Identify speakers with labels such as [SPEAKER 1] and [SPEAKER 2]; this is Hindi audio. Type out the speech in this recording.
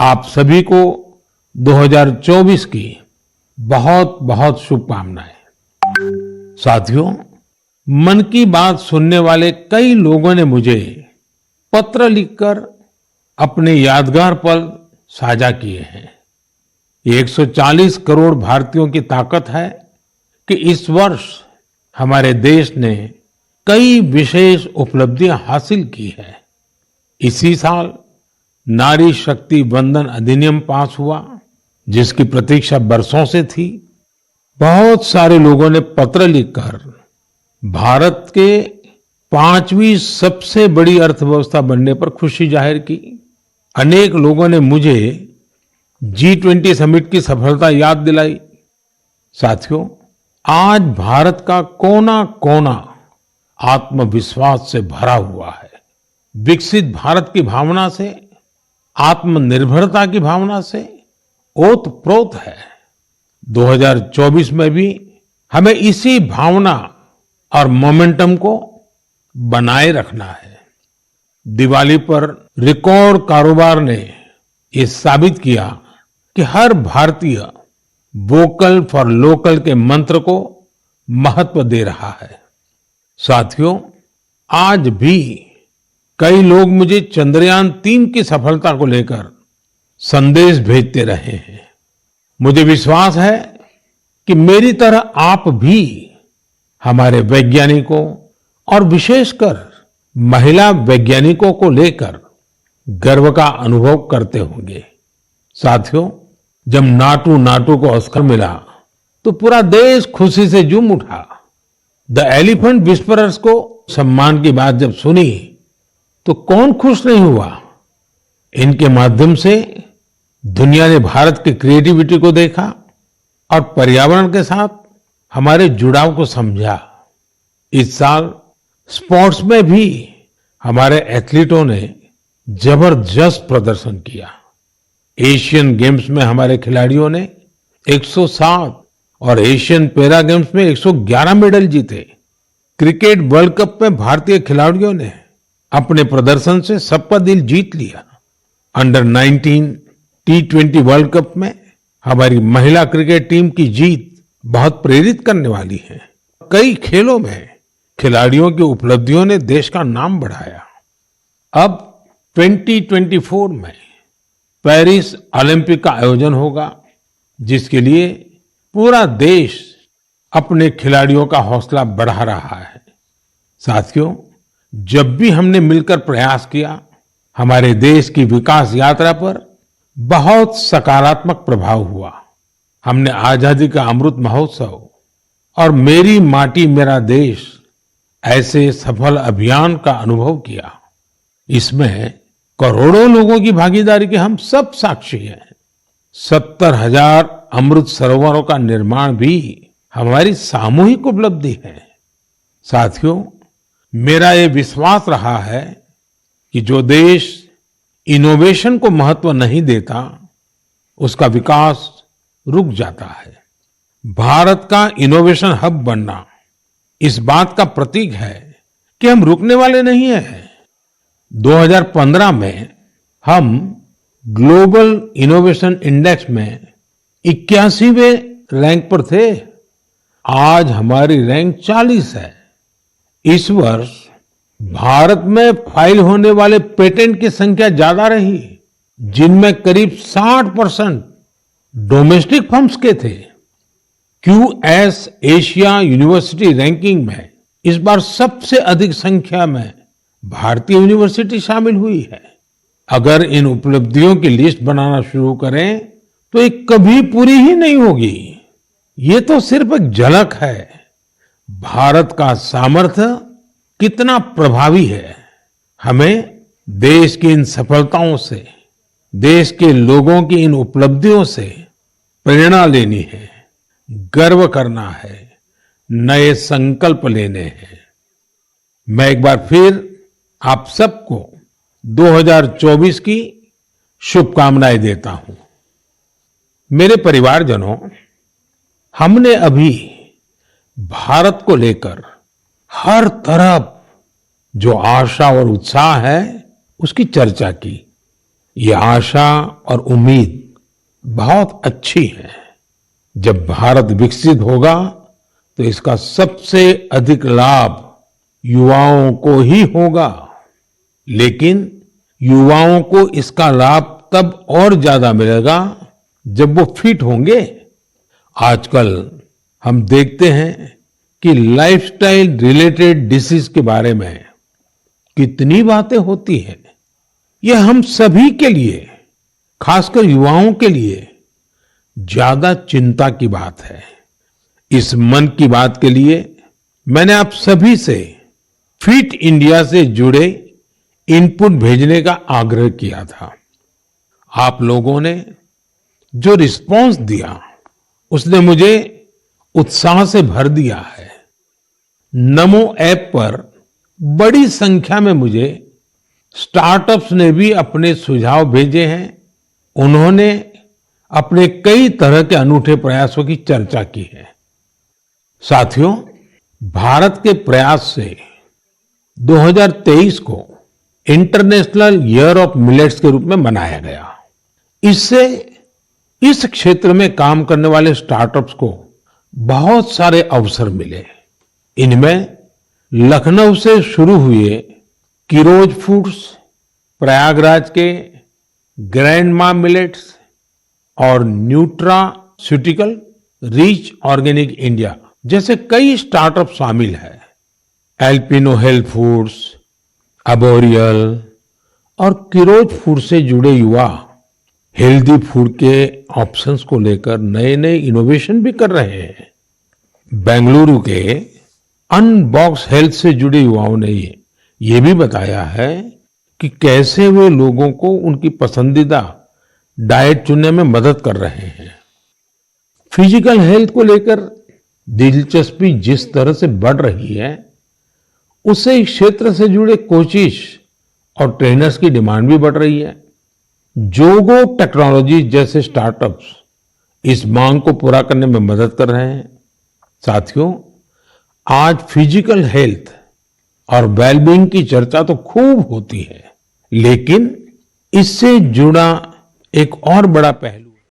[SPEAKER 1] आप सभी को 2024 की बहुत बहुत शुभकामनाएं। साथियों, मन की बात सुनने वाले कई लोगों ने मुझे पत्र लिखकर अपने यादगार पल साझा किए हैं। ये 140 करोड़ भारतीयों की ताकत है कि इस वर्ष हमारे देश ने कई विशेष उपलब्धियां हासिल की है। इसी साल नारी शक्ति वंदन अधिनियम पास हुआ, जिसकी प्रतीक्षा बरसों से थी। बहुत सारे लोगों ने पत्र लिखकर भारत के 5वीं सबसे बड़ी अर्थव्यवस्था बनने पर खुशी जाहिर की। अनेक लोगों ने मुझे G20 समिट की सफलता याद दिलाई। साथियों, आज भारत का कोना कोना आत्मविश्वास से भरा हुआ है। विकसित भारत की भावना से, आत्मनिर्भरता की भावना से ओतप्रोत है। 2024 में भी हमें इसी भावना और मोमेंटम को बनाए रखना है। दिवाली पर रिकॉर्ड कारोबार ने ये साबित किया कि हर भारतीय वोकल फॉर लोकल के मंत्र को महत्व दे रहा है। साथियों, आज भी कई लोग मुझे चंद्रयान-3 की सफलता को लेकर संदेश भेजते रहे हैं। मुझे विश्वास है कि मेरी तरह आप भी हमारे वैज्ञानिकों और विशेषकर महिला वैज्ञानिकों को लेकर गर्व का अनुभव करते होंगे। साथियों, जब नाटू नाटू को ऑस्कर मिला तो पूरा देश खुशी से झूम उठा। द एलिफेंट विस्परर्स को सम्मान की बात जब सुनी तो कौन खुश नहीं हुआ। इनके माध्यम से दुनिया ने भारत की क्रिएटिविटी को देखा और पर्यावरण के साथ हमारे जुड़ाव को समझा। इस साल स्पोर्ट्स में भी हमारे एथलीटों ने जबरदस्त प्रदर्शन किया। एशियन गेम्स में हमारे खिलाड़ियों ने 107 और एशियन पैरा गेम्स में 111 मेडल जीते। क्रिकेट वर्ल्ड कप में भारतीय खिलाड़ियों ने अपने प्रदर्शन से सबका दिल जीत लिया। अंडर 19 T20 वर्ल्ड कप में हमारी महिला क्रिकेट टीम की जीत बहुत प्रेरित करने वाली है। कई खेलों में खिलाड़ियों की उपलब्धियों ने देश का नाम बढ़ाया। अब 2024 में पेरिस ओलंपिक का आयोजन होगा, जिसके लिए पूरा देश अपने खिलाड़ियों का हौसला बढ़ा रहा है। साथियों, जब भी हमने मिलकर प्रयास किया, हमारे देश की विकास यात्रा पर बहुत सकारात्मक प्रभाव हुआ। हमने आजादी का अमृत महोत्सव और मेरी माटी मेरा देश ऐसे सफल अभियान का अनुभव किया। इसमें करोड़ों लोगों की भागीदारी के हम सब साक्षी हैं। 70,000 अमृत सरोवरों का निर्माण भी हमारी सामूहिक उपलब्धि है। साथियों, मेरा ये विश्वास रहा है कि जो देश इनोवेशन को महत्व नहीं देता, उसका विकास रुक जाता है। भारत का इनोवेशन हब बनना इस बात का प्रतीक है कि हम रुकने वाले नहीं हैं। 2015 में हम ग्लोबल इनोवेशन इंडेक्स में 81वें रैंक पर थे। आज हमारी रैंक 40 है। इस वर्ष भारत में फाइल होने वाले पेटेंट की संख्या ज्यादा रही, जिनमें करीब 60% डोमेस्टिक फर्म्स के थे। QS एशिया यूनिवर्सिटी रैंकिंग में इस बार सबसे अधिक संख्या में भारतीय यूनिवर्सिटी शामिल हुई है। अगर इन उपलब्धियों की लिस्ट बनाना शुरू करें तो ये कभी पूरी ही नहीं होगी। ये तो सिर्फ एक झलक है। भारत का सामर्थ्य कितना प्रभावी है। हमें देश की इन सफलताओं से, देश के लोगों की इन उपलब्धियों से प्रेरणा लेनी है, गर्व करना है, नए संकल्प लेने हैं। मैं एक बार फिर आप सबको 2024 की शुभकामनाएं देता हूं। मेरे परिवारजनों, हमने अभी भारत को लेकर हर तरफ जो आशा और उत्साह है, उसकी चर्चा की। ये आशा और उम्मीद बहुत अच्छी है। जब भारत विकसित होगा तो इसका सबसे अधिक लाभ युवाओं को ही होगा। लेकिन युवाओं को इसका लाभ तब और ज्यादा मिलेगा जब वो फिट होंगे। आजकल हम देखते हैं कि लाइफस्टाइल रिलेटेड डिसीज के बारे में कितनी बातें होती हैं। यह हम सभी के लिए, खासकर युवाओं के लिए ज्यादा चिंता की बात है। इस मन की बात के लिए मैंने आप सभी से फिट इंडिया से जुड़े इनपुट भेजने का आग्रह किया था। आप लोगों ने जो रिस्पांस दिया उसने मुझे उत्साह से भर दिया है। नमो ऐप पर बड़ी संख्या में मुझे स्टार्टअप्स ने भी अपने सुझाव भेजे हैं। उन्होंने अपने कई तरह के अनूठे प्रयासों की चर्चा की है। साथियों, भारत के प्रयास से 2023 को इंटरनेशनल ईयर ऑफ मिलेट्स के रूप में मनाया गया। इससे इस क्षेत्र में काम करने वाले स्टार्टअप्स को बहुत सारे अवसर मिले। इनमें लखनऊ से शुरू हुए किरोज फूड्स, प्रयागराज के ग्रैंडमा मिलेट्स और न्यूट्रास्यूटिकल रिच ऑर्गेनिक इंडिया जैसे कई स्टार्टअप शामिल हैं। एल्पिनो हेल्थ फूड्स, अबोरियल और किरोज फूड से जुड़े युवा हेल्दी फूड के ऑप्शंस को लेकर नए नए इनोवेशन भी कर रहे हैं। बेंगलुरु के अनबॉक्स हेल्थ से जुड़े युवाओं ने ये भी बताया है कि कैसे वे लोगों को उनकी पसंदीदा डाइट चुनने में मदद कर रहे हैं। फिजिकल हेल्थ को लेकर दिलचस्पी जिस तरह से बढ़ रही है, उससे इस क्षेत्र से जुड़े कोचिज और ट्रेनर्स की डिमांड भी बढ़ रही है। जोगो टेक्नोलॉजी जैसे स्टार्टअप्स इस मांग को पूरा करने में मदद कर रहे हैं। साथियों, आज फिजिकल हेल्थ और वेलबींग की चर्चा तो खूब होती है, लेकिन इससे जुड़ा एक और बड़ा पहलू